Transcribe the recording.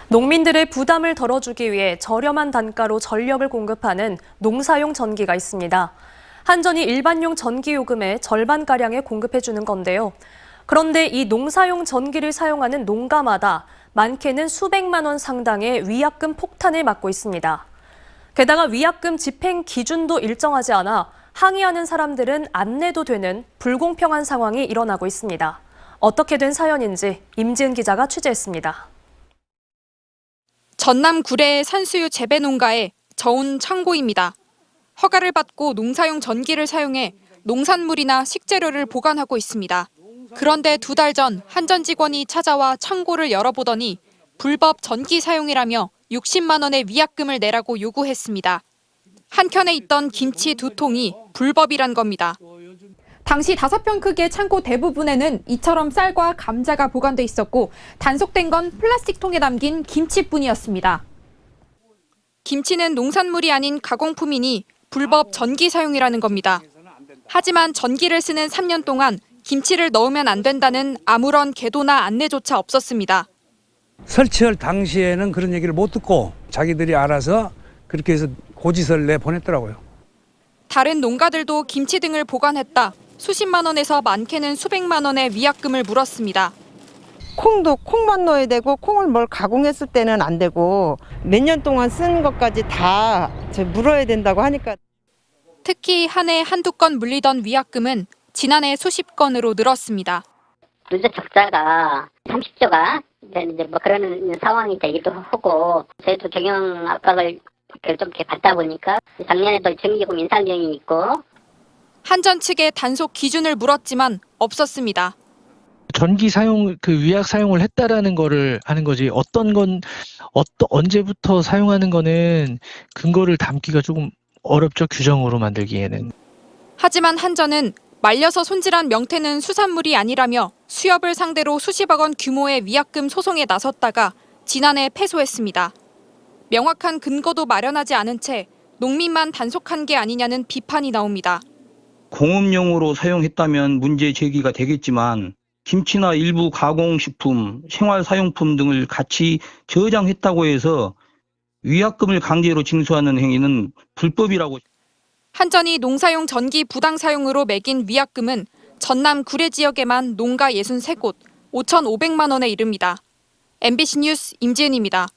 농민들의 부담을 덜어주기 위해 저렴한 단가로 전력을 공급하는 농사용 전기가 있습니다. 한전이 일반용 전기요금의 절반가량에 공급해주는 건데요. 그런데 이 농사용 전기를 사용하는 농가마다 많게는 수백만 원 상당의 위약금 폭탄을 맞고 있습니다. 게다가 위약금 집행 기준도 일정하지 않아 항의하는 사람들은 안 내도 되는 불공평한 상황이 일어나고 있습니다. 어떻게 된 사연인지 임지은 기자가 취재했습니다. 전남 구례의 산수유 재배 농가의 저온 창고입니다. 허가를 받고 농사용 전기를 사용해 농산물이나 식재료를 보관하고 있습니다. 그런데 2달 전 한전 직원이 찾아와 창고를 열어보더니 불법 전기 사용이라며 60만 원의 위약금을 내라고 요구했습니다. 한 켠에 있던 김치 2통이 불법이란 겁니다. 당시 5평 크기의 창고 대부분에는 이처럼 쌀과 감자가 보관돼 있었고 단속된 건 플라스틱 통에 담긴 김치뿐이었습니다. 김치는 농산물이 아닌 가공품이니 불법 전기 사용이라는 겁니다. 하지만 전기를 쓰는 3년 동안 김치를 넣으면 안 된다는 아무런 계도나 안내조차 없었습니다. 설치할 당시에는 그런 얘기를 못 듣고 자기들이 알아서 그렇게 해서 고지서를 내보냈더라고요. 다른 농가들도 김치 등을 보관했다. 수십만 원에서 많게는 수백만 원의 위약금을 물었습니다. 콩도 콩만 넣어야 되고 콩을 뭘 가공했을 때는 안 되고 몇 년 동안 쓴 것까지 다 물어야 된다고 하니까. 특히 한 해 한두 건 물리던 위약금은 지난해 수십 건으로 늘었습니다. 누적 적자가 30조가 이제 뭐 그런 상황이 되기도 하고 저희도 경영 압박을 좀 이렇게 받다 보니까 작년에도 전기요금 인상 비용이 있고. 한전 측에 단속 기준을 물었지만 없었습니다. 전기 사용, 위약 사용을 했다라는 거를 하는 거지 언제부터 사용하는 거는 근거를 담기가 조금 어렵죠, 규정으로 만들기에는. 하지만 한전은 말려서 손질한 명태는 수산물이 아니라며 수협을 상대로 수십억 원 규모의 위약금 소송에 나섰다가 지난해 패소했습니다. 명확한 근거도 마련하지 않은 채 농민만 단속한 게 아니냐는 비판이 나옵니다. 공업용으로 사용했다면 문제 제기가 되겠지만 김치나 일부 가공식품, 생활사용품 등을 같이 저장했다고 해서 위약금을 강제로 징수하는 행위는 불법이라고. 한전이 농사용 전기 부당 사용으로 매긴 위약금은 전남 구례 지역에만 농가 63곳, 5,500만 원에 이릅니다. MBC 뉴스 임지은입니다.